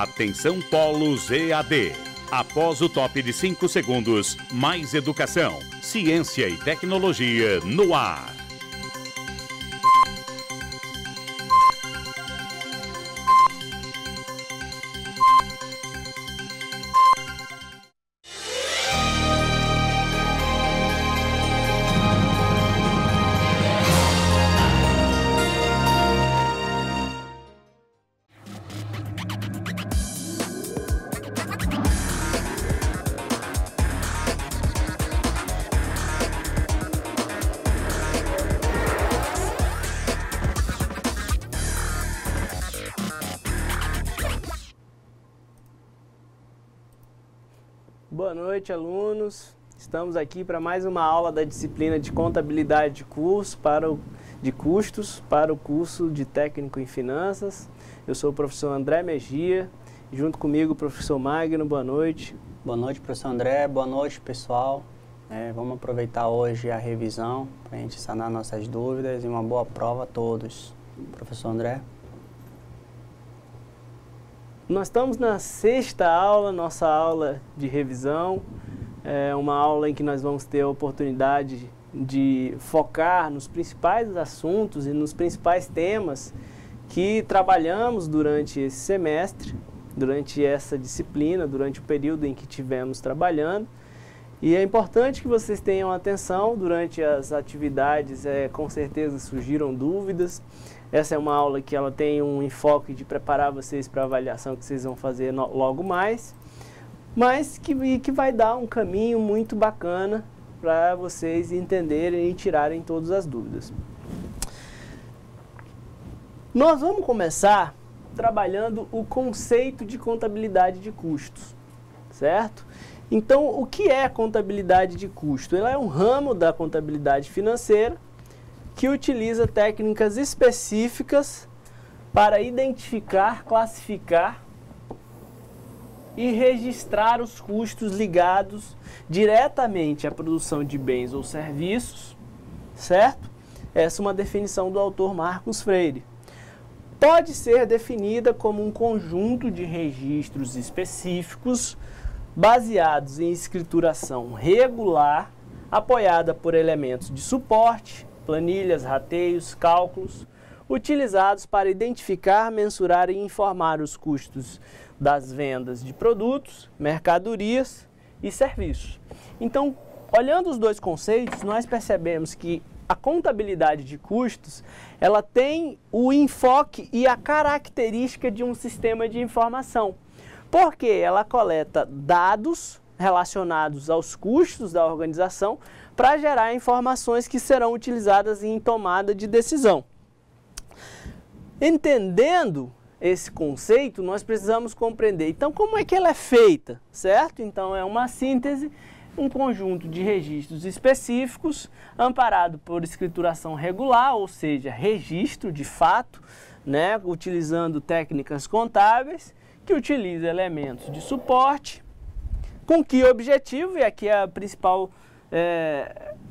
Atenção Polos EAD. Após o top de 5 segundos, mais educação, ciência e tecnologia no ar. Boa noite, alunos. Estamos aqui para mais uma aula da disciplina de Contabilidade de Custos para o curso de Técnico em Finanças. Eu sou o professor André Mejia, junto comigo o professor Magno. Boa noite. Boa noite, professor André. Boa noite, pessoal. Vamos aproveitar hoje a revisão para a gente sanar nossas dúvidas e uma boa prova a todos. Professor André. Nós estamos na sexta aula, nossa aula de revisão. É uma aula em que nós vamos ter a oportunidade de focar nos principais assuntos e nos principais temas que trabalhamos durante esse semestre, durante essa disciplina, durante o período em que tivemos trabalhando. E é importante que vocês tenham atenção durante as atividades, com certeza surgiram dúvidas. Essa é uma aula que ela tem um enfoque de preparar vocês para a avaliação que vocês vão fazer logo mais, mas que vai dar um caminho muito bacana para vocês entenderem e tirarem todas as dúvidas. Nós vamos começar trabalhando o conceito de contabilidade de custos, certo? Então, o que é contabilidade de custo? Ela é um ramo da contabilidade financeira que utiliza técnicas específicas para identificar, classificar e registrar os custos ligados diretamente à produção de bens ou serviços, certo? Essa é uma definição do autor Marcos Freire. Pode ser definida como um conjunto de registros específicos baseados em escrituração regular, apoiada por elementos de suporte, planilhas, rateios, cálculos, utilizados para identificar, mensurar e informar os custos das vendas de produtos, mercadorias e serviços. Então, olhando os dois conceitos, nós percebemos que a contabilidade de custos, ela tem o enfoque e a característica de um sistema de informação, porque ela coleta dados relacionados aos custos da organização para gerar informações que serão utilizadas em tomada de decisão. Entendendo esse conceito, nós precisamos compreender, então, como é que ela é feita, certo? Então, é uma síntese, um conjunto de registros específicos, amparado por escrituração regular, ou seja, registro de fato, né, utilizando técnicas contábeis, que utiliza elementos de suporte, com que objetivo, e aqui é a principal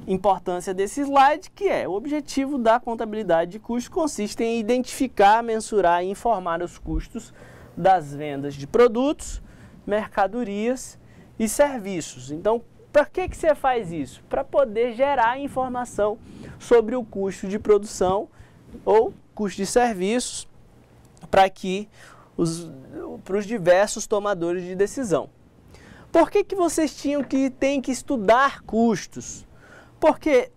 importância desse slide, que é o objetivo da contabilidade de custos, consiste em identificar, mensurar e informar os custos das vendas de produtos, mercadorias e serviços. Então, para que você faz isso? Para poder gerar informação sobre o custo de produção ou custo de serviços para os diversos tomadores de decisão. Por que vocês têm que estudar custos? Porque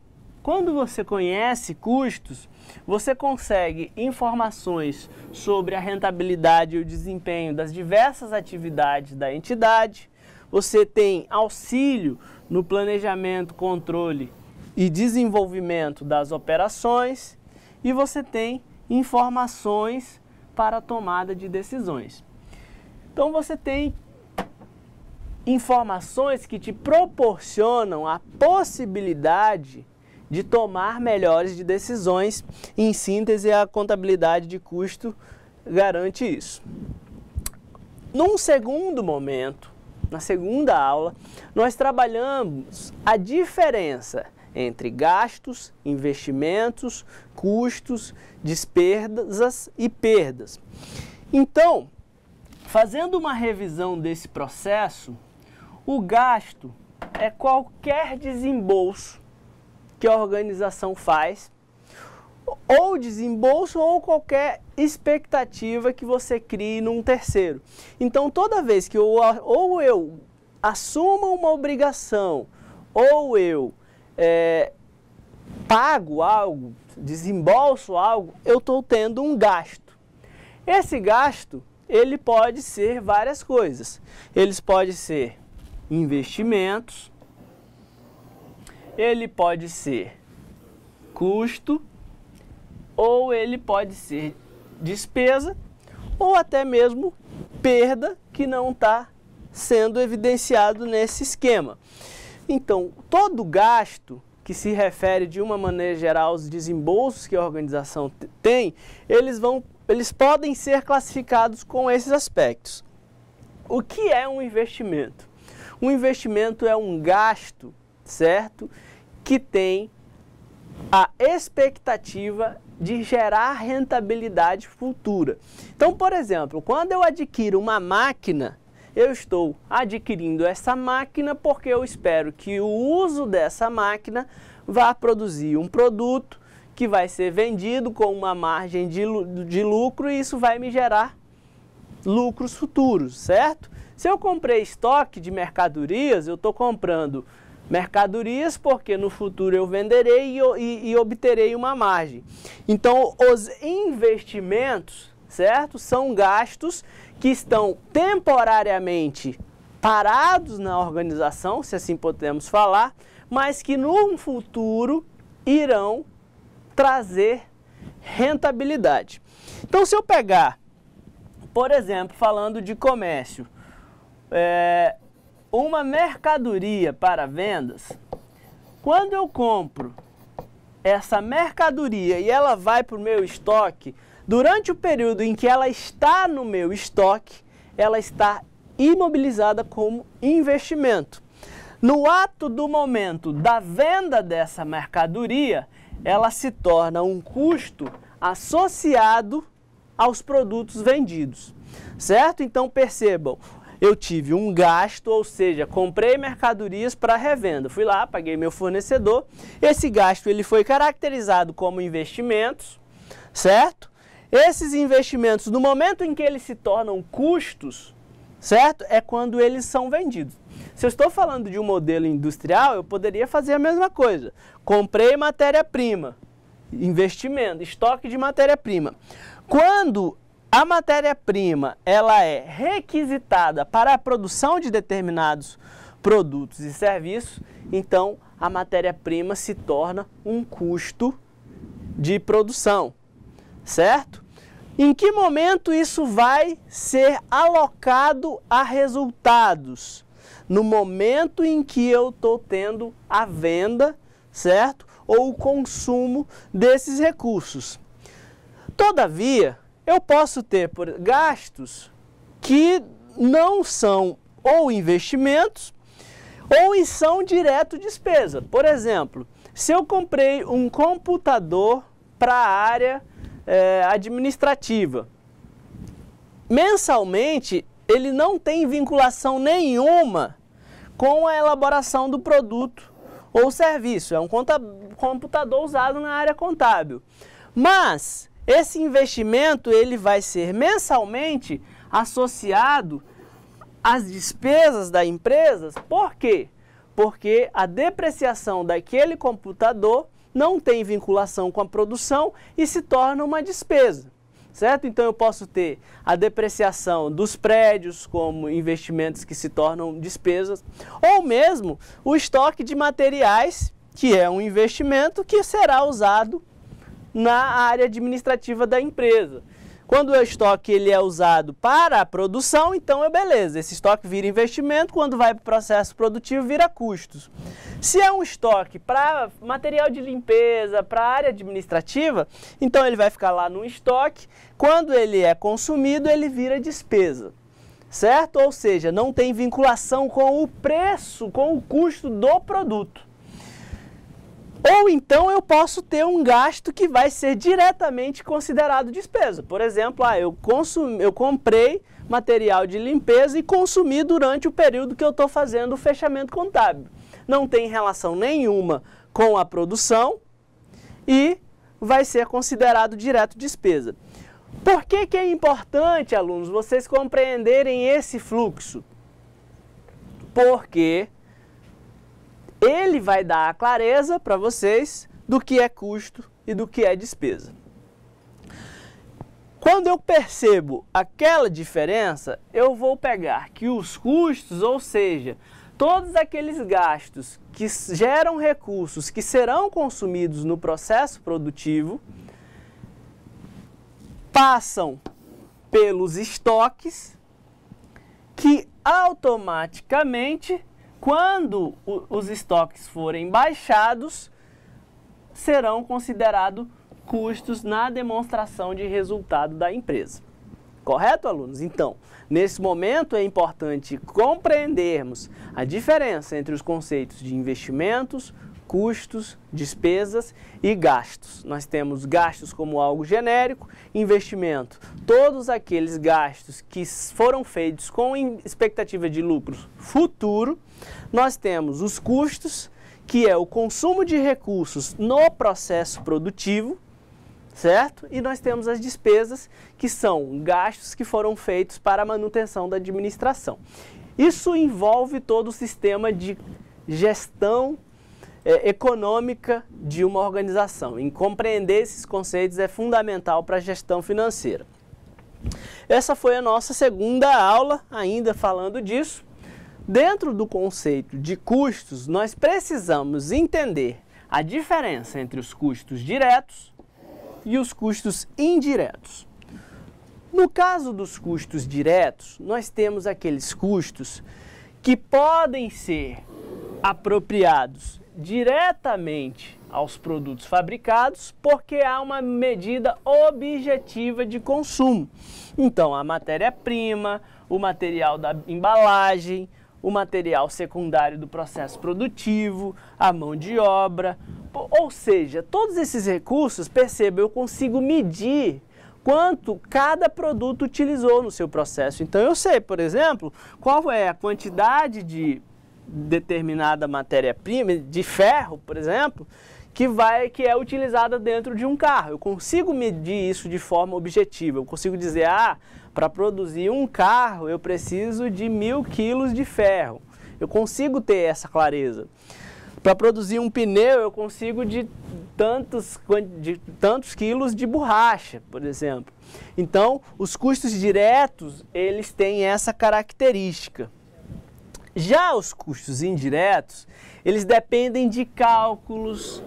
quando você conhece custos, você consegue informações sobre a rentabilidade e o desempenho das diversas atividades da entidade, você tem auxílio no planejamento, controle e desenvolvimento das operações e você tem informações para a tomada de decisões. Então você tem informações que te proporcionam a possibilidade de tomar melhores decisões. Em síntese, a contabilidade de custo garante isso. Num segundo momento, na segunda aula, nós trabalhamos a diferença entre gastos, investimentos, custos, despesas e perdas. Então, Fazendo uma revisão desse processo, o gasto é qualquer desembolso que a organização faz, ou desembolso ou qualquer expectativa que você crie num terceiro. Então, toda vez que eu assumo uma obrigação ou eu pago algo, desembolso algo, eu estou tendo um gasto. Esse gasto, ele pode ser várias coisas. Eles podem ser investimentos, ele pode ser custo, ou ele pode ser despesa, ou até mesmo perda que não está sendo evidenciado nesse esquema. Então, todo gasto que se refere de uma maneira geral aos desembolsos que a organização tem, eles podem ser classificados com esses aspectos. O que é um investimento? Um investimento é um gasto, certo? Que tem a expectativa de gerar rentabilidade futura. Então, por exemplo, quando eu adquiro uma máquina, eu estou adquirindo essa máquina porque eu espero que o uso dessa máquina vá produzir um produto que vai ser vendido com uma margem de lucro e isso vai me gerar lucros futuros, certo? Se eu comprei estoque de mercadorias, eu estou comprando mercadorias porque no futuro eu venderei e obterei uma margem. Então, os investimentos, certo? São gastos que estão temporariamente parados na organização, se assim podemos falar, mas que no futuro irão trazer rentabilidade. Então, se eu pegar, por exemplo, falando de comércio, uma mercadoria para vendas, quando eu compro essa mercadoria e ela vai para o meu estoque, durante o período em que ela está no meu estoque, ela está imobilizada como investimento. No ato do momento da venda dessa mercadoria, ela se torna um custo associado aos produtos vendidos, certo? Então percebam, eu tive um gasto, ou seja, comprei mercadorias para revenda. Fui lá, paguei meu fornecedor. Esse gasto ele foi caracterizado como investimentos, certo? Esses investimentos, no momento em que eles se tornam custos, certo? É quando eles são vendidos. Se eu estou falando de um modelo industrial, eu poderia fazer a mesma coisa. Comprei matéria-prima, investimento, estoque de matéria-prima. Quando a matéria-prima ela é requisitada para a produção de determinados produtos e serviços, então a matéria-prima se torna um custo de produção, certo? Em que momento isso vai ser alocado a resultados? No momento em que eu estou tendo a venda, certo? Ou o consumo desses recursos. Todavia, eu posso ter gastos que não são ou investimentos ou são direto despesa. Por exemplo, se eu comprei um computador para a área administrativa, mensalmente ele não tem vinculação nenhuma com a elaboração do produto ou serviço. É um computador usado na área contábil. Mas esse investimento ele vai ser mensalmente associado às despesas da empresa. Por quê? Porque a depreciação daquele computador não tem vinculação com a produção e se torna uma despesa, certo? Então eu posso ter a depreciação dos prédios como investimentos que se tornam despesas, ou mesmo o estoque de materiais, que é um investimento que será usado na área administrativa da empresa. Quando o estoque ele é usado para a produção, então beleza, esse estoque vira investimento, quando vai para o processo produtivo vira custos. Se é um estoque para material de limpeza, para a área administrativa, então ele vai ficar lá no estoque, quando ele é consumido ele vira despesa, certo? Ou seja, não tem vinculação com o preço, com o custo do produto. Ou então eu posso ter um gasto que vai ser diretamente considerado despesa. Por exemplo, eu comprei material de limpeza e consumir durante o período que eu estou fazendo o fechamento contábil. Não tem relação nenhuma com a produção e vai ser considerado direto despesa. Por que que é importante, alunos, vocês compreenderem esse fluxo? Porque ele vai dar a clareza para vocês do que é custo e do que é despesa. Quando eu percebo aquela diferença, eu vou pegar que os custos, ou seja, todos aqueles gastos que geram recursos que serão consumidos no processo produtivo, passam pelos estoques que automaticamente, quando os estoques forem baixados, serão considerados custos na demonstração de resultado da empresa. Correto, alunos? Então, nesse momento é importante compreendermos a diferença entre os conceitos de investimentos, custos, despesas e gastos. Nós temos gastos como algo genérico, investimento, todos aqueles gastos que foram feitos com expectativa de lucro futuro. Nós temos os custos, que é o consumo de recursos no processo produtivo, certo? E nós temos as despesas, que são gastos que foram feitos para a manutenção da administração. Isso envolve todo o sistema de gestão econômica de uma organização. Em compreender esses conceitos é fundamental para a gestão financeira. Essa foi a nossa segunda aula, ainda falando disso. Dentro do conceito de custos, nós precisamos entender a diferença entre os custos diretos e os custos indiretos. No caso dos custos diretos, nós temos aqueles custos que podem ser apropriados diretamente aos produtos fabricados, porque há uma medida objetiva de consumo. Então, a matéria-prima, o material da embalagem, o material secundário do processo produtivo, a mão de obra, ou seja, todos esses recursos, perceba, eu consigo medir quanto cada produto utilizou no seu processo. Então eu sei, por exemplo, qual é a quantidade de determinada matéria-prima, de ferro, por exemplo, que é utilizada dentro de um carro. Eu consigo medir isso de forma objetiva. Eu consigo dizer, para produzir um carro eu preciso de 1000 quilos de ferro. Eu consigo ter essa clareza. Para produzir um pneu eu consigo de tantos quilos de borracha, por exemplo. Então, os custos diretos, eles têm essa característica. Já os custos indiretos, eles dependem de cálculos,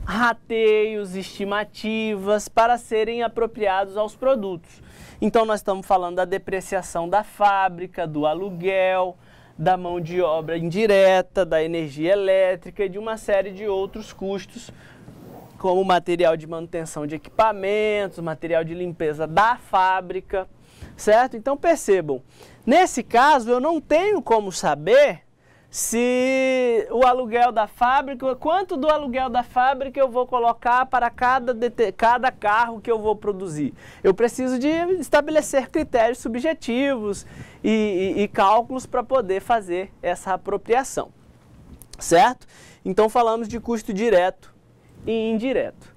rateios, estimativas para serem apropriados aos produtos. Então nós estamos falando da depreciação da fábrica, do aluguel, da mão de obra indireta, da energia elétrica e de uma série de outros custos, como material de manutenção de equipamentos, material de limpeza da fábrica, certo? Então percebam, nesse caso eu não tenho como saber se o aluguel da fábrica, quanto do aluguel da fábrica eu vou colocar para cada carro que eu vou produzir. Eu preciso de estabelecer critérios subjetivos e cálculos para poder fazer essa apropriação, certo? Então falamos de custo direto e indireto.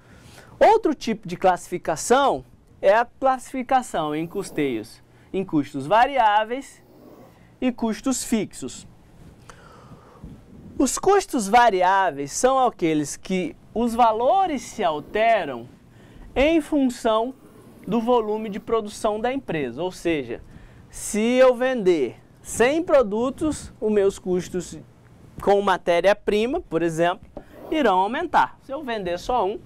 Outro tipo de classificação é a classificação em custeios, em custos variáveis e custos fixos. Os custos variáveis são aqueles que os valores se alteram em função do volume de produção da empresa. Ou seja, se eu vender 100 produtos, os meus custos com matéria-prima, por exemplo, irão aumentar. Se eu vender só um,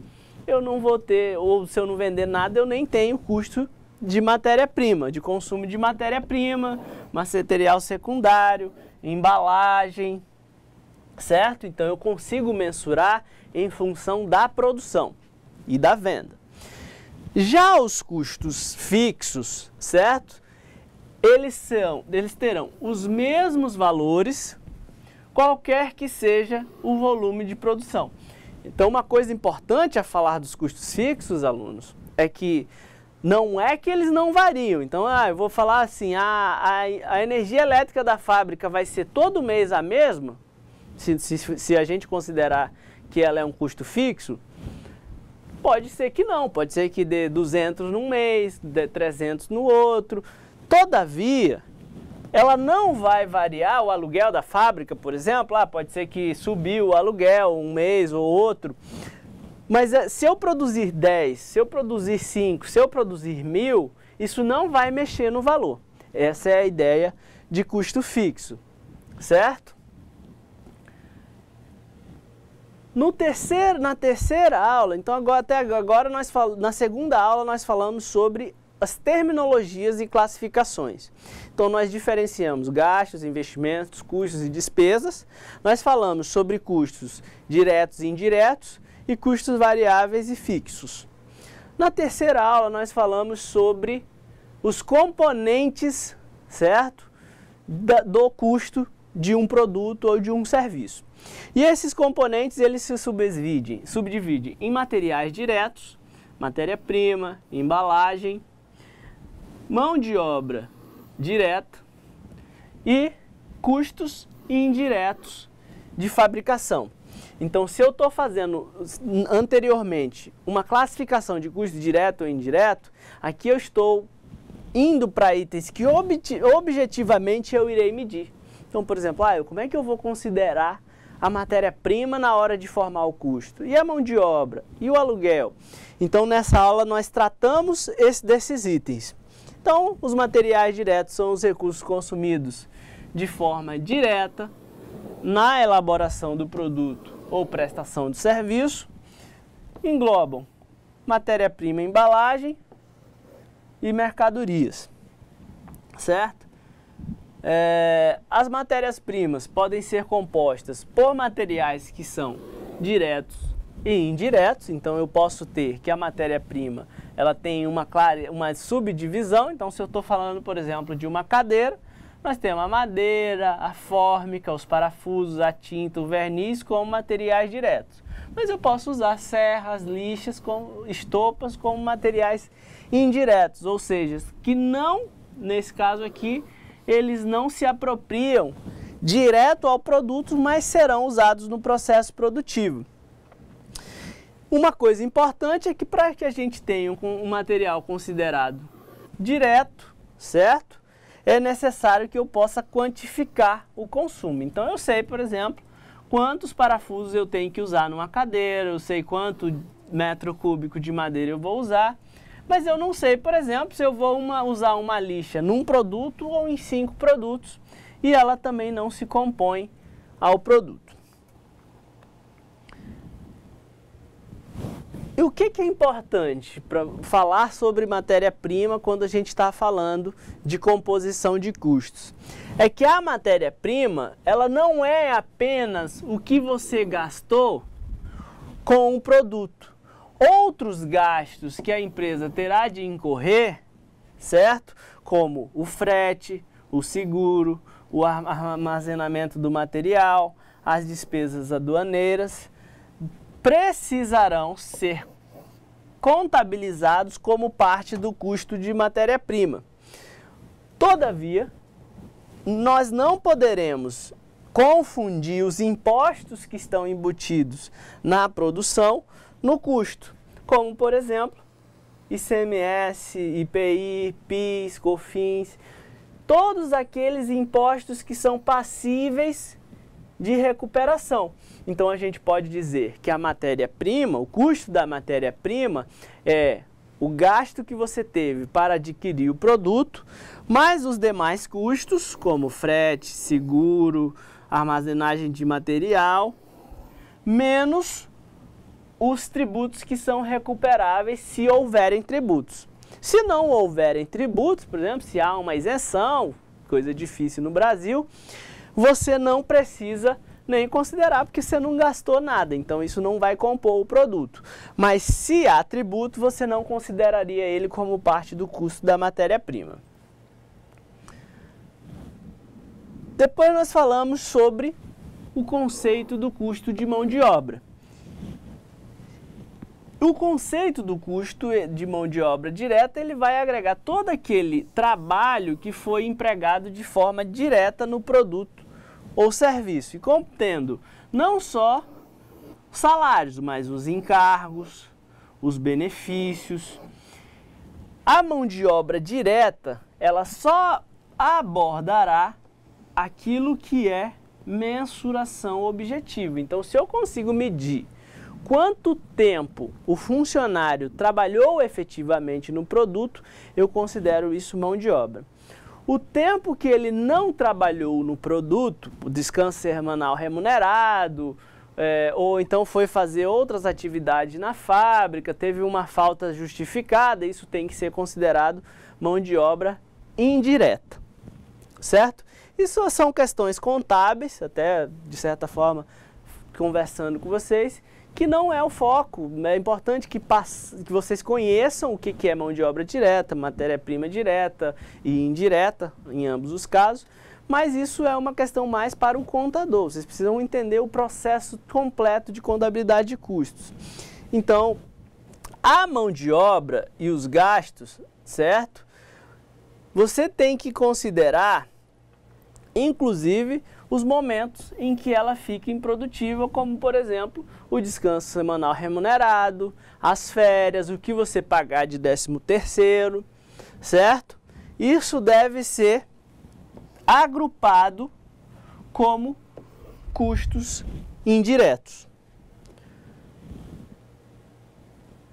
eu não vou ter, ou se eu não vender nada, eu nem tenho custo de matéria-prima, de consumo de matéria-prima, material secundário, embalagem, certo? Então eu consigo mensurar em função da produção e da venda. Já os custos fixos, certo? Eles terão os mesmos valores, qualquer que seja o volume de produção. Então uma coisa importante a falar dos custos fixos, alunos, é que Não é que eles não variam. Então, eu vou falar assim, a energia elétrica da fábrica vai ser todo mês a mesma, se a gente considerar que ela é um custo fixo, pode ser que não, pode ser que dê 200 num mês, dê 300 no outro. Todavia, ela não vai variar o aluguel da fábrica, por exemplo, pode ser que subiu o aluguel um mês ou outro, mas se eu produzir 10, se eu produzir 5, se eu produzir 1.000, isso não vai mexer no valor. Essa é a ideia de custo fixo, certo? Na terceira aula, então até agora na segunda aula nós falamos sobre as terminologias e classificações. Então nós diferenciamos gastos, investimentos, custos e despesas. Nós falamos sobre custos diretos e indiretos e custos variáveis e fixos. Na terceira aula nós falamos sobre os componentes, certo? Do custo de um produto ou de um serviço. E esses componentes eles se subdividem em materiais diretos, matéria-prima, embalagem, mão de obra direta e custos indiretos de fabricação. Então, se eu estou fazendo anteriormente uma classificação de custo direto ou indireto, aqui eu estou indo para itens que objetivamente eu irei medir. Então, por exemplo, como é que eu vou considerar a matéria-prima na hora de formar o custo? E a mão de obra? E o aluguel? Então, nessa aula nós tratamos desses itens. Então, os materiais diretos são os recursos consumidos de forma direta na elaboração do produto ou prestação de serviço. Englobam matéria-prima, embalagem e mercadorias, certo? As matérias-primas podem ser compostas por materiais que são diretos e indiretos. Então eu posso ter que a matéria-prima ela tem uma subdivisão. Então, se eu estou falando, por exemplo, de uma cadeira, nós temos a madeira, a fórmica, os parafusos, a tinta, o verniz como materiais diretos. Mas eu posso usar serras, lixas, estopas como materiais indiretos, ou seja, que não, nesse caso aqui, eles não se apropriam direto ao produto, mas serão usados no processo produtivo. Uma coisa importante é que para que a gente tenha um material considerado direto, certo? É necessário que eu possa quantificar o consumo. Então eu sei, por exemplo, quantos parafusos eu tenho que usar numa cadeira, eu sei quanto metro cúbico de madeira eu vou usar, mas eu não sei, por exemplo, se eu vou usar uma lixa num produto ou em 5 produtos, e ela também não se compõe ao produto. E o que é importante para falar sobre matéria-prima quando a gente está falando de composição de custos? É que a matéria-prima, ela não é apenas o que você gastou com o produto. Outros gastos que a empresa terá de incorrer, certo? Como o frete, o seguro, o armazenamento do material, as despesas aduaneiras, precisarão ser contabilizados como parte do custo de matéria-prima. Todavia, nós não poderemos confundir os impostos que estão embutidos na produção no custo, como, por exemplo, ICMS, IPI, PIS, COFINS, todos aqueles impostos que são passíveis de recuperação. Então a gente pode dizer que a matéria-prima, o custo da matéria-prima é o gasto que você teve para adquirir o produto, mais os demais custos, como frete, seguro, armazenagem de material, menos os tributos que são recuperáveis se houverem tributos. Se não houverem tributos, por exemplo, se há uma isenção, coisa difícil no Brasil, você não precisa nem considerar, porque você não gastou nada, então isso não vai compor o produto. Mas se há tributo, você não consideraria ele como parte do custo da matéria-prima. Depois nós falamos sobre o conceito do custo de mão de obra. O conceito do custo de mão de obra direta, ele vai agregar todo aquele trabalho que foi empregado de forma direta no produto ou serviço, e contendo não só salários, mas os encargos, os benefícios. A mão de obra direta, ela só abordará aquilo que é mensuração objetiva. Então, se eu consigo medir quanto tempo o funcionário trabalhou efetivamente no produto, eu considero isso mão de obra. O tempo que ele não trabalhou no produto, o descanso semanal remunerado, ou então foi fazer outras atividades na fábrica, teve uma falta justificada, isso tem que ser considerado mão de obra indireta, certo? Isso são questões contábeis, até de certa forma, conversando com vocês, que não é o foco. É importante que vocês conheçam o que é mão de obra direta, matéria-prima direta e indireta, em ambos os casos, mas isso é uma questão mais para o contador. Vocês precisam entender o processo completo de contabilidade de custos. Então, a mão de obra e os gastos, certo? Você tem que considerar, inclusive, os momentos em que ela fica improdutiva, como, por exemplo, o descanso semanal remunerado, as férias, o que você pagar de 13º, certo? Isso deve ser agrupado como custos indiretos.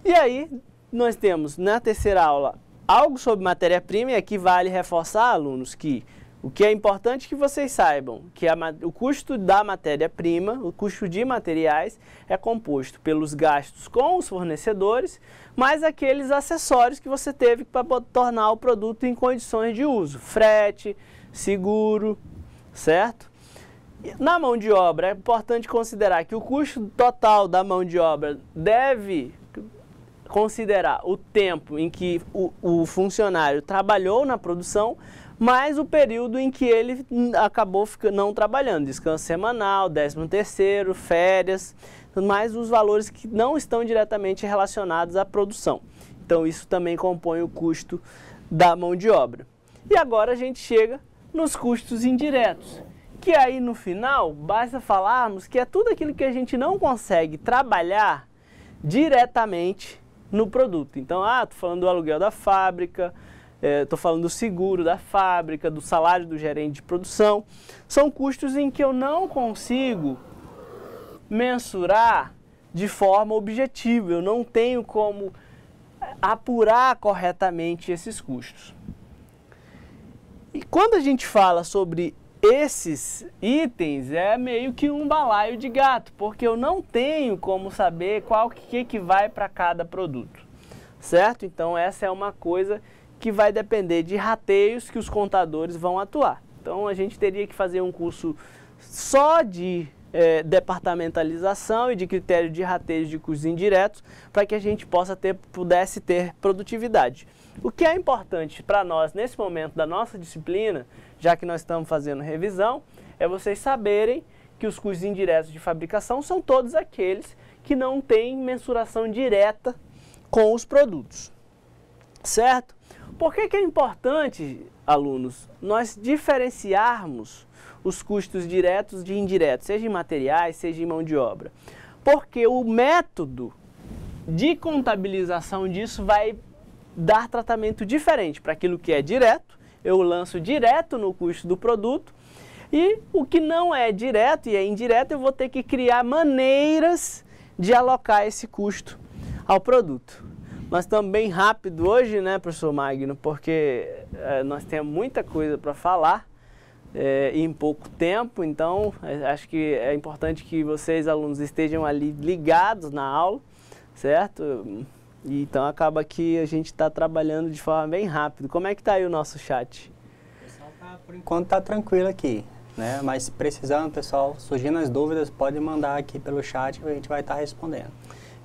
E aí, nós temos na terceira aula algo sobre matéria-prima, e aqui vale reforçar, alunos, que o que é importante que vocês saibam, que o custo da matéria-prima, o custo de materiais, é composto pelos gastos com os fornecedores, mais aqueles acessórios que você teve para tornar o produto em condições de uso, frete, seguro, certo? Na mão de obra, é importante considerar que o custo total da mão de obra deve considerar o tempo em que o funcionário trabalhou na produção, mais o período em que ele acabou não trabalhando, descanso semanal, 13º, férias, mais os valores que não estão diretamente relacionados à produção. Então isso também compõe o custo da mão de obra. E agora a gente chega nos custos indiretos, que aí no final basta falarmos que é tudo aquilo que a gente não consegue trabalhar diretamente no produto. Então, estou falando do aluguel da fábrica, estou falando do seguro da fábrica, do salário do gerente de produção. São custos em que eu não consigo mensurar de forma objetiva, eu não tenho como apurar corretamente esses custos. E quando a gente fala sobre esses itens, é meio que um balaio de gato, porque eu não tenho como saber qual que vai para cada produto, certo? Então essa é uma coisa que vai depender de rateios que os contadores vão atuar. Então a gente teria que fazer um curso só de departamentalização e de critério de rateios de custos indiretos para que a gente pudesse ter produtividade. O que é importante para nós nesse momento da nossa disciplina, já que nós estamos fazendo revisão, é vocês saberem que os custos indiretos de fabricação são todos aqueles que não têm mensuração direta com os produtos, certo? Por que é importante, alunos, nós diferenciarmos os custos diretos de indiretos, seja em materiais, seja em mão de obra? Porque o método de contabilização disso vai dar tratamento diferente para aquilo que é direto, eu lanço direto no custo do produto, e o que não é direto e é indireto, eu vou ter que criar maneiras de alocar esse custo ao produto. Nós estamos bem rápido hoje, né, professor Magno, porque nós temos muita coisa para falar em pouco tempo, então acho que é importante que vocês, alunos, estejam ali ligados na aula, certo? E então acaba que a gente está trabalhando de forma bem rápida. Como é que está aí o nosso chat? O pessoal por enquanto está tranquilo aqui, né? Mas se precisando, pessoal, surgindo as dúvidas, pode mandar aqui pelo chat que a gente vai estar respondendo.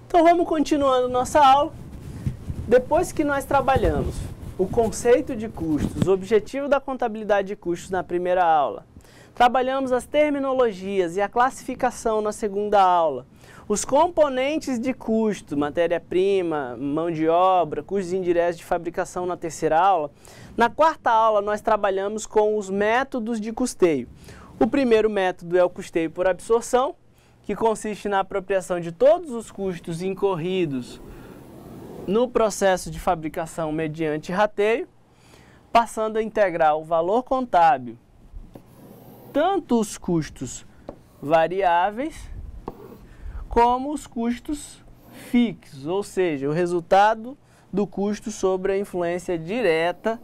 Então vamos continuando nossa aula. Depois que nós trabalhamos o conceito de custos, o objetivo da contabilidade de custos na primeira aula, Trabalhamos as terminologias e a classificação na segunda aula. Os componentes de custo, matéria-prima, mão de obra, custos indiretos de fabricação na terceira aula. Na quarta aula, nós trabalhamos com os métodos de custeio. O primeiro método é o custeio por absorção, que consiste na apropriação de todos os custos incorridos no processo de fabricação mediante rateio, passando a integrar o valor contábil, tanto os custos variáveis como os custos fixos, ou seja, o resultado do custo sobre a influência direta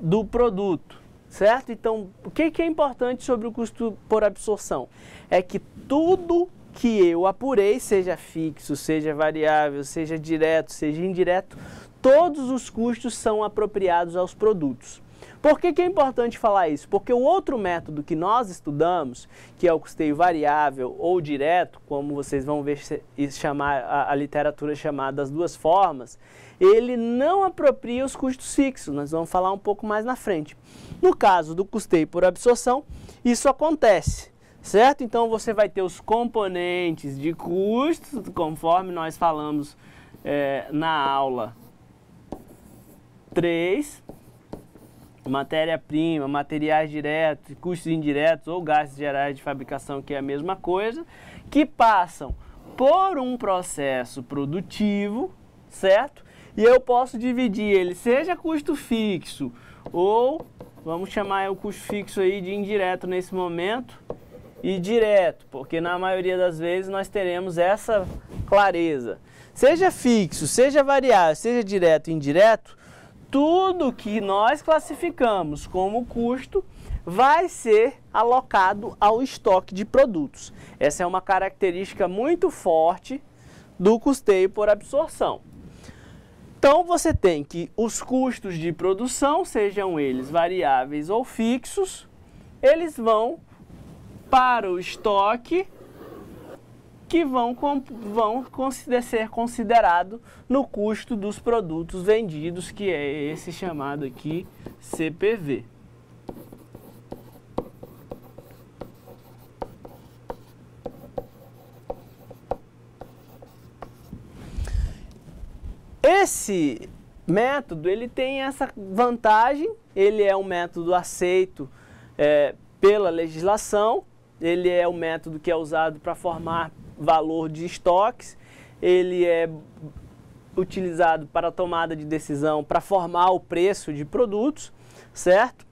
do produto, certo? Então, o que é importante sobre o custo por absorção? É que tudo que eu apurei, seja fixo, seja variável, seja direto, seja indireto, todos os custos são apropriados aos produtos. Por que é importante falar isso? Porque o outro método que nós estudamos, que é o custeio variável ou direto, como vocês vão ver a literatura chamar das duas formas, ele não apropria os custos fixos, nós vamos falar um pouco mais na frente. No caso do custeio por absorção, isso acontece, certo? Então você vai ter os componentes de custos, conforme nós falamos na aula 3, matéria-prima, materiais diretos, custos indiretos ou gastos gerais de fabricação, que é a mesma coisa, que passam por um processo produtivo, certo? E eu posso dividir ele, seja custo fixo ou, vamos chamar o custo fixo aí de indireto nesse momento, e direto, porque na maioria das vezes nós teremos essa clareza. Seja fixo, seja variável, seja direto e indireto, tudo que nós classificamos como custo vai ser alocado ao estoque de produtos. Essa é uma característica muito forte do custeio por absorção. Então você tem que os custos de produção, sejam eles variáveis ou fixos, eles vão para o estoque que vão ser considerado no custo dos produtos vendidos, que é esse chamado aqui CPV. Esse método, ele tem essa vantagem, ele é um método aceito pela legislação, ele é o método que é usado para formar valor de estoques, ele é utilizado para a tomada de decisão, para formar o preço de produtos, certo?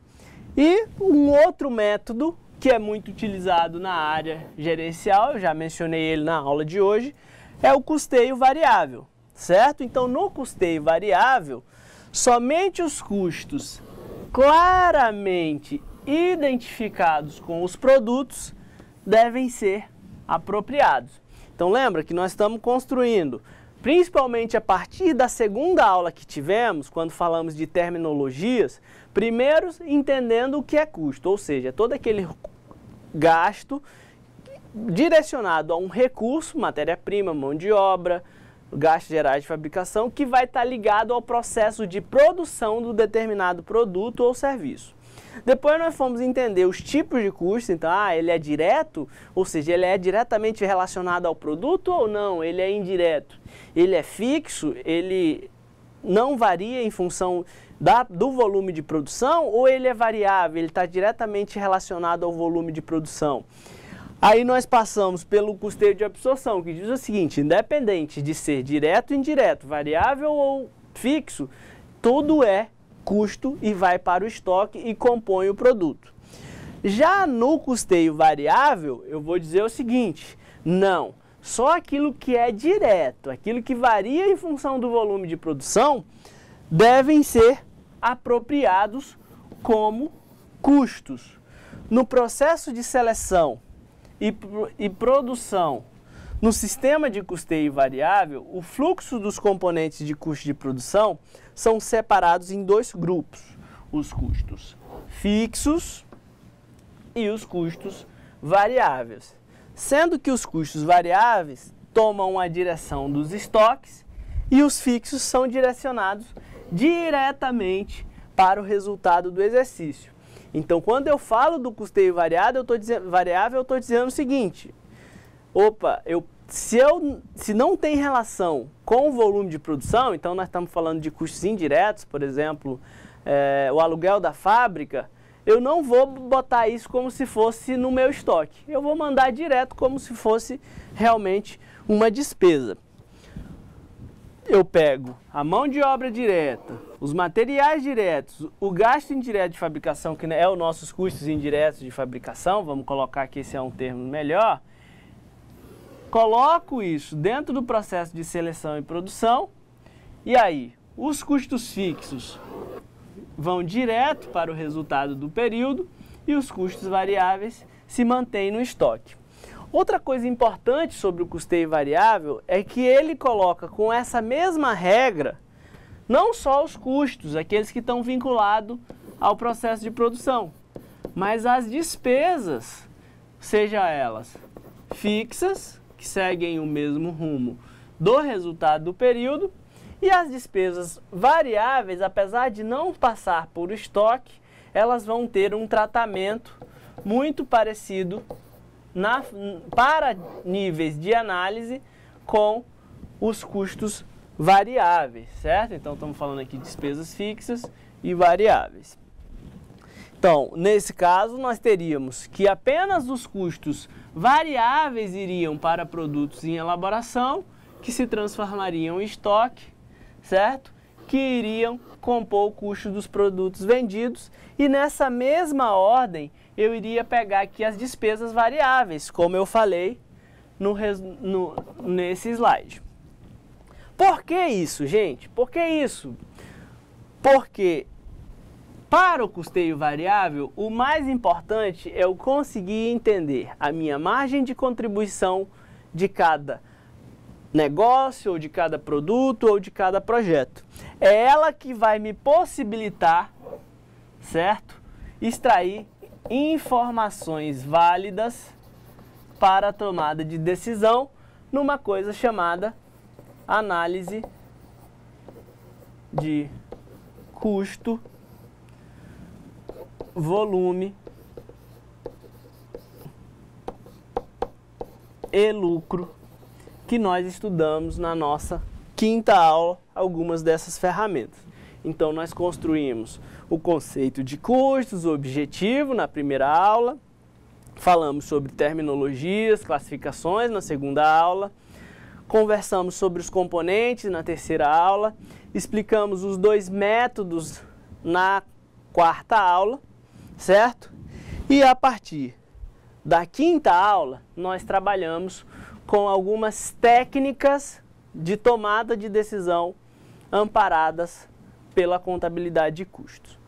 E um outro método que é muito utilizado na área gerencial, eu já mencionei ele na aula de hoje, é o custeio variável, certo? Então, no custeio variável, somente os custos claramente identificados com os produtos devem ser apropriados. Então lembra que nós estamos construindo, principalmente a partir da segunda aula que tivemos, quando falamos de terminologias, primeiro entendendo o que é custo, ou seja, todo aquele gasto direcionado a um recurso, matéria-prima, mão de obra, gastos gerais de fabricação, que vai estar ligado ao processo de produção do determinado produto ou serviço. Depois nós fomos entender os tipos de custo, então, ele é direto, ou seja, ele é diretamente relacionado ao produto ou não, ele é indireto. Ele é fixo, ele não varia em função do volume de produção, ou ele é variável, ele está diretamente relacionado ao volume de produção. Aí nós passamos pelo custeio de absorção, que diz o seguinte, independente de ser direto ou indireto, variável ou fixo, tudo é custo e vai para o estoque e compõe o produto. Já no custeio variável, eu vou dizer o seguinte, não, só aquilo que é direto, aquilo que varia em função do volume de produção, devem ser apropriados como custos. No processo de seleção e produção, no sistema de custeio variável, o fluxo dos componentes de custo de produção são separados em dois grupos, os custos fixos e os custos variáveis. Sendo que os custos variáveis tomam a direção dos estoques e os fixos são direcionados diretamente para o resultado do exercício. Então, quando eu falo do custeio variável, eu estou dizendo o seguinte, opa, se não tem relação com o volume de produção, então nós estamos falando de custos indiretos, por exemplo, o aluguel da fábrica, eu não vou botar isso como se fosse no meu estoque. Eu vou mandar direto como se fosse realmente uma despesa. Eu pego a mão de obra direta, os materiais diretos, o gasto indireto de fabricação, que é os nossos custos indiretos de fabricação, vamos colocar que esse é um termo melhor, coloco isso dentro do processo de seleção e produção, e aí os custos fixos vão direto para o resultado do período e os custos variáveis se mantêm no estoque. Outra coisa importante sobre o custeio variável é que ele coloca com essa mesma regra não só os custos, aqueles que estão vinculados ao processo de produção, mas as despesas, seja elas fixas, que seguem o mesmo rumo do resultado do período, e as despesas variáveis, apesar de não passar por estoque, elas vão ter um tratamento muito parecido para níveis de análise com os custos variáveis, certo? Então, estamos falando aqui de despesas fixas e variáveis. Então, nesse caso, nós teríamos que apenas os custos variáveis iriam para produtos em elaboração, que se transformariam em estoque, certo? Que iriam compor o custo dos produtos vendidos, e nessa mesma ordem eu iria pegar aqui as despesas variáveis, como eu falei nesse slide. Por que isso, gente? Por que isso? Porque para o custeio variável, o mais importante é eu conseguir entender a minha margem de contribuição de cada negócio, ou de cada produto, ou de cada projeto. É ela que vai me possibilitar, certo? Extrair informações válidas para a tomada de decisão numa coisa chamada análise de custo, volume e lucro, que nós estudamos na nossa quinta aula algumas dessas ferramentas. Então, nós construímos o conceito de custos, o objetivo na primeira aula, falamos sobre terminologias, classificações na segunda aula, conversamos sobre os componentes na terceira aula, explicamos os dois métodos na quarta aula, certo? E a partir da quinta aula, nós trabalhamos com algumas técnicas de tomada de decisão amparadas pela contabilidade de custos.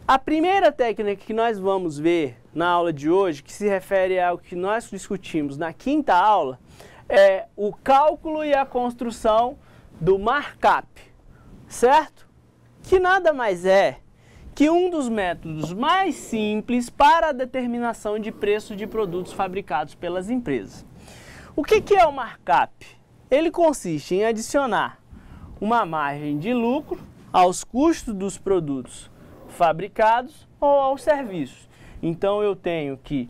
A primeira técnica que nós vamos ver na aula de hoje, que se refere ao que nós discutimos na quinta aula, é o cálculo e a construção do markup, certo? Que nada mais é que um dos métodos mais simples para a determinação de preço de produtos fabricados pelas empresas. O que é o markup? Ele consiste em adicionar uma margem de lucro aos custos dos produtos fabricados ou aos serviços. Então, eu tenho que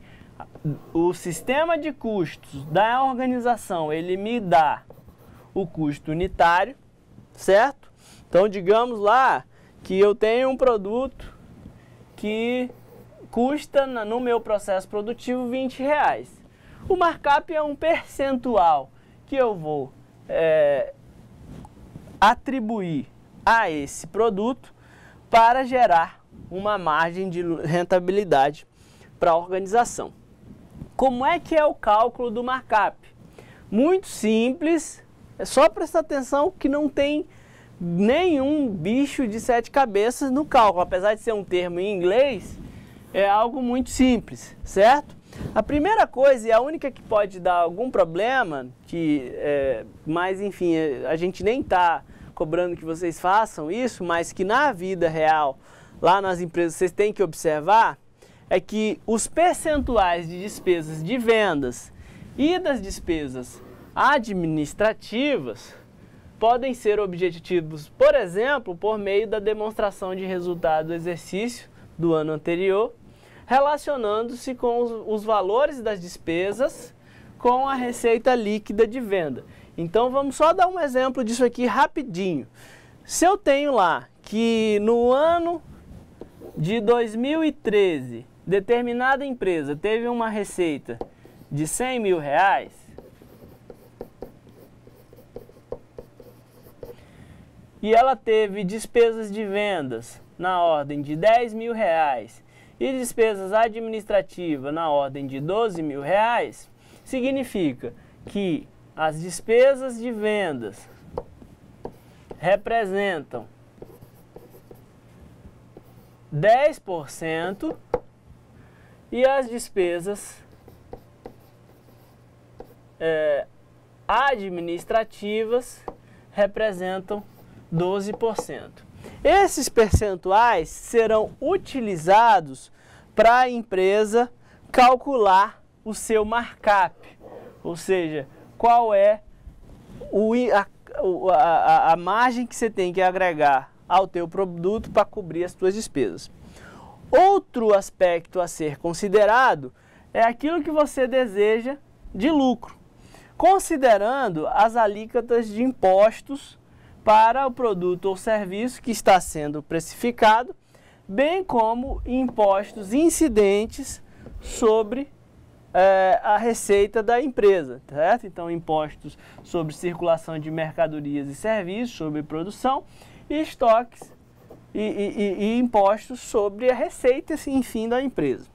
o sistema de custos da organização, ele me dá o custo unitário, certo? Então, digamos lá que eu tenho um produto que custa no meu processo produtivo R$20. O markup é um percentual que eu vou atribuir a esse produto para gerar uma margem de rentabilidade para a organização. Como é que é o cálculo do markup? Muito simples, é só prestar atenção que não tem nenhum bicho de 7 cabeças no cálculo. Apesar de ser um termo em inglês, é algo muito simples, certo? A primeira coisa, e a única que pode dar algum problema, mas enfim, a gente nem está cobrando que vocês façam isso, mas que na vida real, lá nas empresas, vocês têm que observar, é que os percentuais de despesas de vendas e das despesas administrativas podem ser objetivos, por exemplo, por meio da demonstração de resultado do exercício do ano anterior, relacionando-se com os valores das despesas com a receita líquida de venda. Então vamos só dar um exemplo disso aqui rapidinho. Se eu tenho lá que no ano de 2013, determinada empresa teve uma receita de R$100 mil, e ela teve despesas de vendas na ordem de R$10 mil e despesas administrativas na ordem de R$12 mil, significa que as despesas de vendas representam 10% e as despesas administrativas representam 12%. Esses percentuais serão utilizados para a empresa calcular o seu markup, ou seja, qual é a margem que você tem que agregar ao teu produto para cobrir as suas despesas. Outro aspecto a ser considerado é aquilo que você deseja de lucro, considerando as alíquotas de impostos para o produto ou serviço que está sendo precificado, bem como impostos incidentes sobre a receita da empresa, certo? Então, impostos sobre circulação de mercadorias e serviços, sobre produção, e estoques e impostos sobre a receita, enfim, da empresa.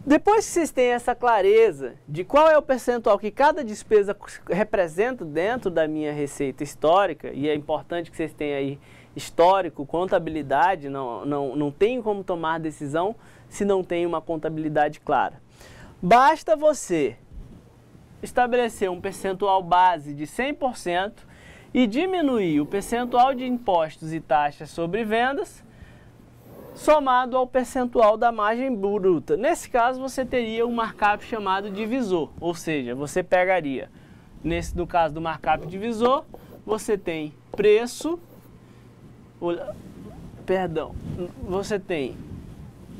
Depois que vocês têm essa clareza de qual é o percentual que cada despesa representa dentro da minha receita histórica, e é importante que vocês tenham aí histórico, contabilidade, não tem como tomar decisão se não tem uma contabilidade clara. Basta você estabelecer um percentual base de 100% e diminuir o percentual de impostos e taxas sobre vendas somado ao percentual da margem bruta. Nesse caso, você teria um markup chamado divisor, ou seja, você pegaria, no caso do markup divisor, você tem preço, você tem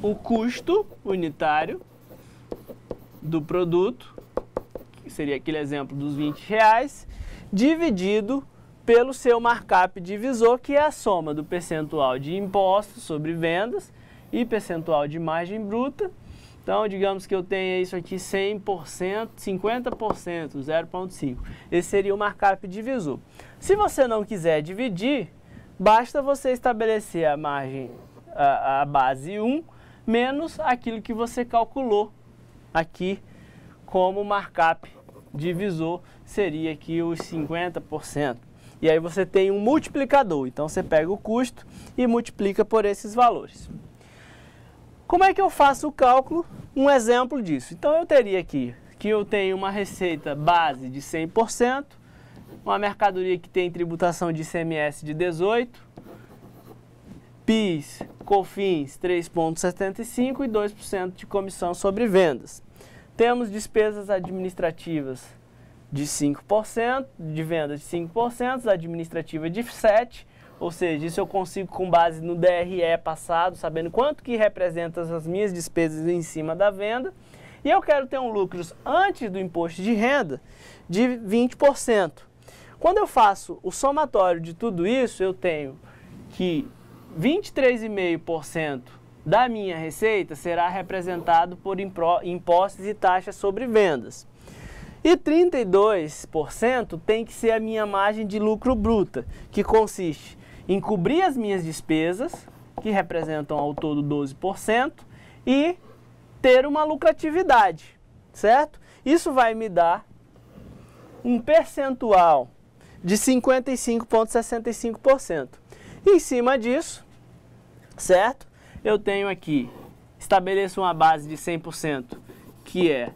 o custo unitário do produto, que seria aquele exemplo dos R$20, dividido pelo seu markup divisor, que é a soma do percentual de impostos sobre vendas e percentual de margem bruta. Então, digamos que eu tenha isso aqui 100%, 50%, 0,5. Esse seria o markup divisor. Se você não quiser dividir, basta você estabelecer a margem, a base 1, menos aquilo que você calculou aqui como markup divisor, seria aqui os 50%. E aí você tem um multiplicador, então você pega o custo e multiplica por esses valores. Como é que eu faço o cálculo? Um exemplo disso. Então eu teria aqui que eu tenho uma receita base de 100%, uma mercadoria que tem tributação de ICMS de 18%, PIS, COFINS 3,75% e 2% de comissão sobre vendas. Temos despesas administrativas de 5%, de vendas de 5%, administrativa de 7%, ou seja, isso eu consigo com base no DRE passado, sabendo quanto que representa as minhas despesas em cima da venda, e eu quero ter um lucro antes do imposto de renda de 20%. Quando eu faço o somatório de tudo isso, eu tenho que 23,5% da minha receita será representado por impostos e taxas sobre vendas. E 32% tem que ser a minha margem de lucro bruta, que consiste em cobrir as minhas despesas, que representam ao todo 12%, e ter uma lucratividade, certo? Isso vai me dar um percentual de 55,65%. Em cima disso, certo? Eu tenho aqui, estabeleço uma base de 100%, que é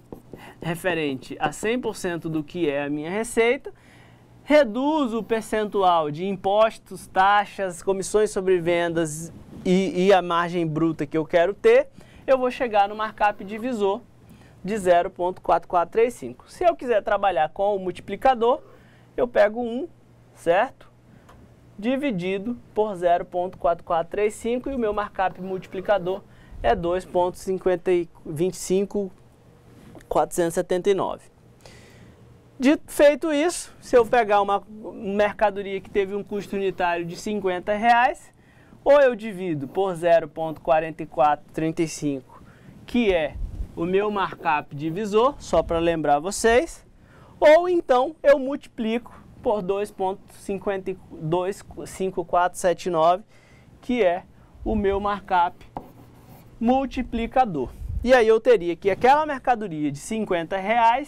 referente a 100% do que é a minha receita, reduzo o percentual de impostos, taxas, comissões sobre vendas e a margem bruta que eu quero ter, eu vou chegar no markup divisor de 0,4435. Se eu quiser trabalhar com o multiplicador, eu pego 1, certo? dividido por 0,4435 e o meu markup multiplicador é 2,25479. Feito isso, se eu pegar uma mercadoria que teve um custo unitário de R$50, ou eu divido por 0,4435, que é o meu markup divisor, só para lembrar vocês, ou então eu multiplico por 2,5479, que é o meu markup multiplicador. E aí eu teria que aquela mercadoria de R$50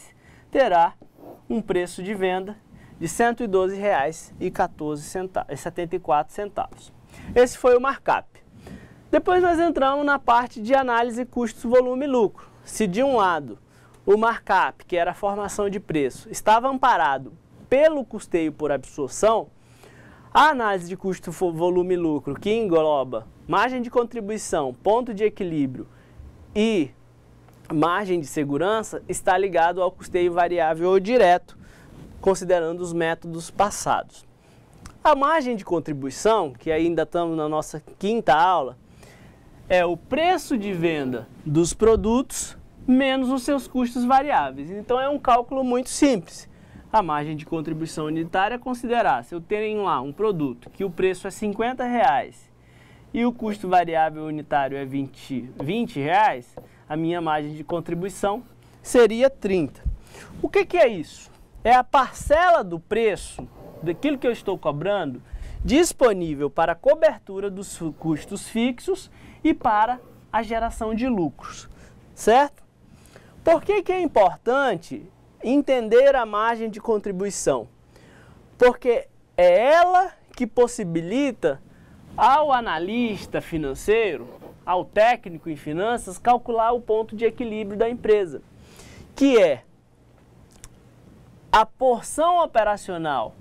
terá um preço de venda de R$ 112,74. Esse foi o markup. Depois nós entramos na parte de análise custos, volume e lucro. Se de um lado o markup, que era a formação de preço, estava amparado pelo custeio por absorção, a análise de custo, volume e lucro, que engloba margem de contribuição, ponto de equilíbrio e margem de segurança, está ligado ao custeio variável ou direto, considerando os métodos passados. A margem de contribuição, que ainda estamos na nossa quinta aula, é o preço de venda dos produtos menos os seus custos variáveis. Então é um cálculo muito simples. A margem de contribuição unitária é considerar, se eu tenho lá um produto que o preço é R$50 e o custo variável unitário é R$20, a minha margem de contribuição seria 30. O que é isso? É a parcela do preço, daquilo que eu estou cobrando, disponível para a cobertura dos custos fixos e para a geração de lucros, certo? Por que é importante entender a margem de contribuição? Porque é ela que possibilita ao analista financeiro, ao técnico em finanças, calcular o ponto de equilíbrio da empresa, que é a porção operacional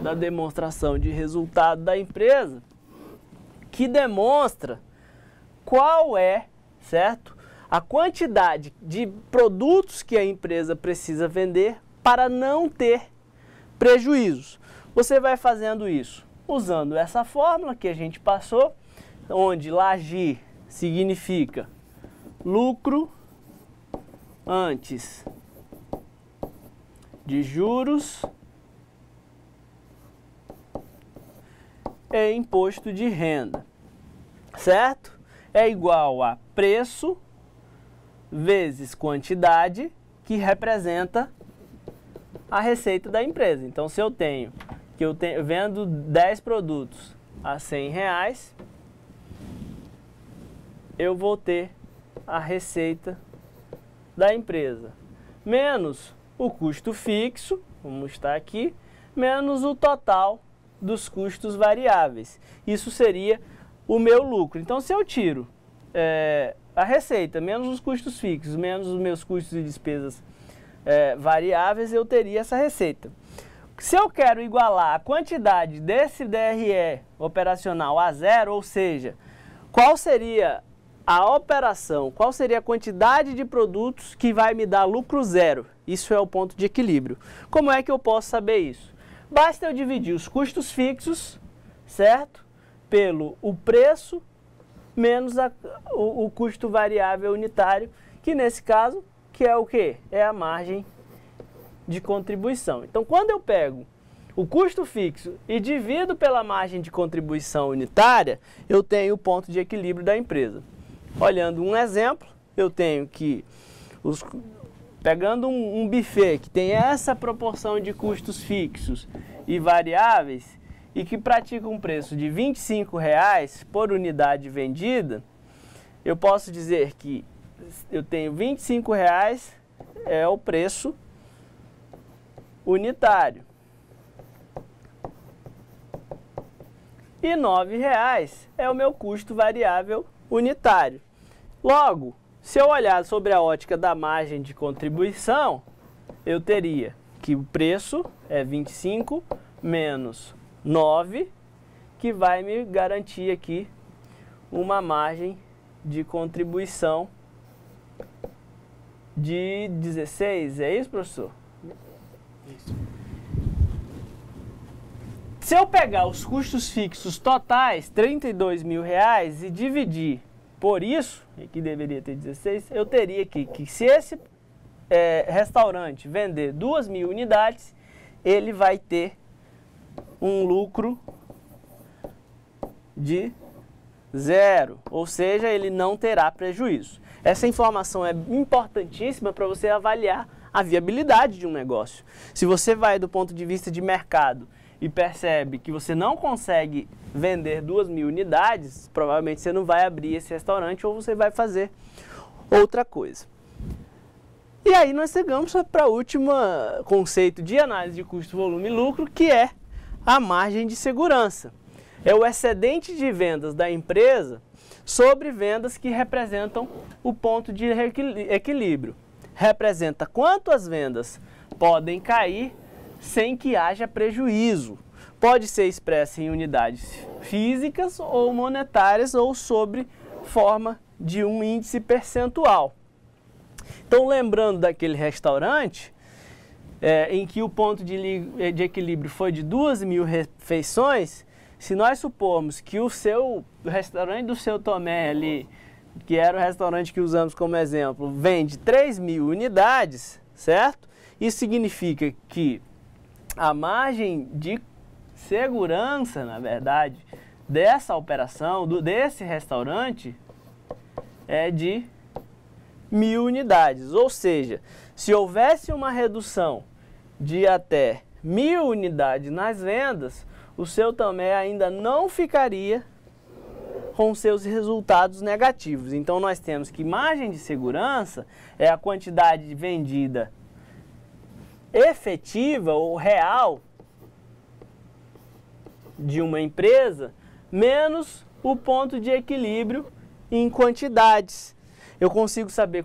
da demonstração de resultado da empresa, que demonstra qual é, certo, a quantidade de produtos que a empresa precisa vender para não ter prejuízos. Você vai fazendo isso usando essa fórmula que a gente passou, onde LAGI significa lucro antes de juros e imposto de renda, certo? É igual a preço vezes quantidade, que representa a receita da empresa. Então, se eu vendo 10 produtos a R$100, eu vou ter a receita da empresa, menos o custo fixo, vamos estar aqui, menos o total dos custos variáveis. Isso seria o meu lucro. Então, se eu tiro a receita, menos os custos fixos, menos os meus custos e despesas variáveis, eu teria essa receita. Se eu quero igualar a quantidade desse DRE operacional a zero, ou seja, qual seria a operação, qual seria a quantidade de produtos que vai me dar lucro zero? Isso é o ponto de equilíbrio. Como é que eu posso saber isso? Basta eu dividir os custos fixos, certo? Pelo o preço menos o custo variável unitário, que nesse caso, que é o quê? É a margem de contribuição. Então, quando eu pego o custo fixo e divido pela margem de contribuição unitária, eu tenho o ponto de equilíbrio da empresa. Olhando um exemplo, eu tenho que, pegando um buffet que tem essa proporção de custos fixos e variáveis, e que pratica um preço de R$25 por unidade vendida, eu posso dizer que eu tenho R$25 é o preço unitário e R$9 é o meu custo variável unitário. Logo, se eu olhar sobre a ótica da margem de contribuição, eu teria que o preço é 25 menos 9, que vai me garantir aqui uma margem de contribuição de 16. É isso, professor? Isso. Se eu pegar os custos fixos totais, R$32 mil, e dividir por isso, aqui deveria ter 16, eu teria que se esse restaurante vender 2.000 unidades, ele vai ter um lucro de 0, ou seja, ele não terá prejuízo. Essa informação é importantíssima para você avaliar a viabilidade de um negócio. Se você vai do ponto de vista de mercado e percebe que você não consegue vender 2.000 unidades, provavelmente você não vai abrir esse restaurante ou você vai fazer outra coisa. E aí nós chegamos para o último conceito de análise de custo, volume e lucro, que é a margem de segurança. É o excedente de vendas da empresa sobre vendas que representam o ponto de equilíbrio. Representa quanto as vendas podem cair sem que haja prejuízo. Pode ser expressa em unidades físicas ou monetárias ou sob forma de um índice percentual. Então, lembrando daquele restaurante em que o ponto de equilíbrio foi de 2.000 refeições, se nós supomos que o restaurante do seu Tomé ali, que era o restaurante que usamos como exemplo, vende 3.000 unidades, certo? Isso significa que a margem de segurança, na verdade, dessa operação, desse restaurante, é de 1.000 unidades. Ou seja, se houvesse uma redução de até 1.000 unidades nas vendas, o seu Tomé ainda não ficaria com seus resultados negativos. Então nós temos que margem de segurança é a quantidade vendida efetiva ou real de uma empresa menos o ponto de equilíbrio em quantidades. Eu consigo saber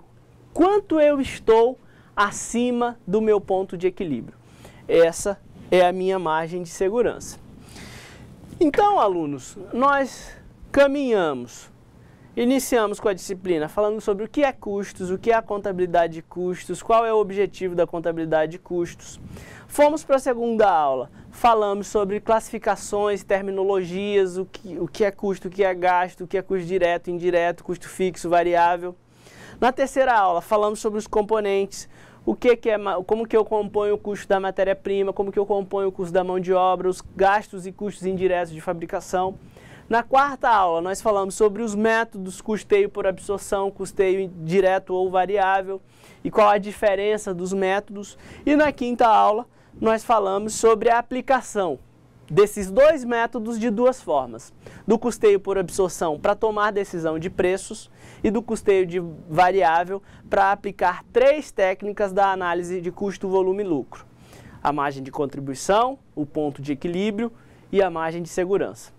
quanto eu estou acima do meu ponto de equilíbrio. Essa é a minha margem de segurança. Então, alunos, nós iniciamos com a disciplina falando sobre o que é custos, o que é a contabilidade de custos, qual é o objetivo da contabilidade de custos. Fomos para a segunda aula, falamos sobre classificações, terminologias, o que é custo, o que é gasto, o que é custo direto, indireto, custo fixo, variável. Na terceira aula, falamos sobre os componentes, como que eu componho o custo da matéria-prima, como que eu componho o custo da mão de obra, os gastos e custos indiretos de fabricação. Na quarta aula, nós falamos sobre os métodos custeio por absorção, custeio direto ou variável e qual a diferença dos métodos. E na quinta aula, nós falamos sobre a aplicação desses dois métodos de duas formas. Do custeio por absorção para tomar decisão de preços e do custeio de variável para aplicar três técnicas da análise de custo, volume e lucro. A margem de contribuição, o ponto de equilíbrio e a margem de segurança.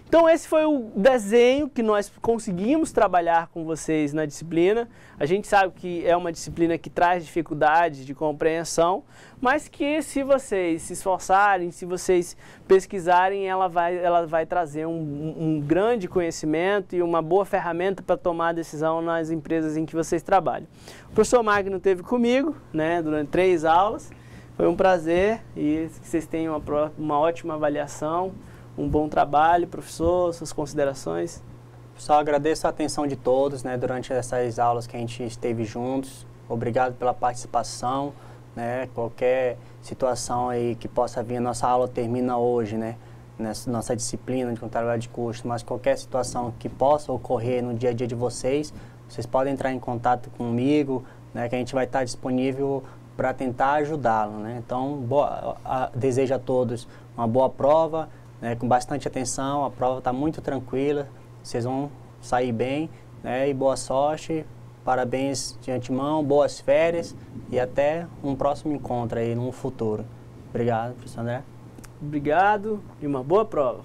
Então esse foi o desenho que nós conseguimos trabalhar com vocês na disciplina. A gente sabe que é uma disciplina que traz dificuldades de compreensão, mas que se vocês se esforçarem, se vocês pesquisarem, ela vai trazer um grande conhecimento e uma boa ferramenta para tomar decisão nas empresas em que vocês trabalham. O professor Magno esteve comigo, durante 3 aulas. Foi um prazer e que vocês tenham uma ótima avaliação. Um bom trabalho, professor, suas considerações. Só agradeço a atenção de todos, durante essas aulas que a gente esteve juntos. Obrigado pela participação, Qualquer situação aí que possa vir, a nossa aula termina hoje, nessa nossa disciplina de contabilidade de custo, mas qualquer situação que possa ocorrer no dia a dia de vocês podem entrar em contato comigo, que a gente vai estar disponível para tentar ajudá-lo, Então, desejo a todos uma boa prova, com bastante atenção, a prova está muito tranquila, vocês vão sair bem, e boa sorte, parabéns de antemão, boas férias e até um próximo encontro aí no futuro. Obrigado, professor André. Obrigado e uma boa prova.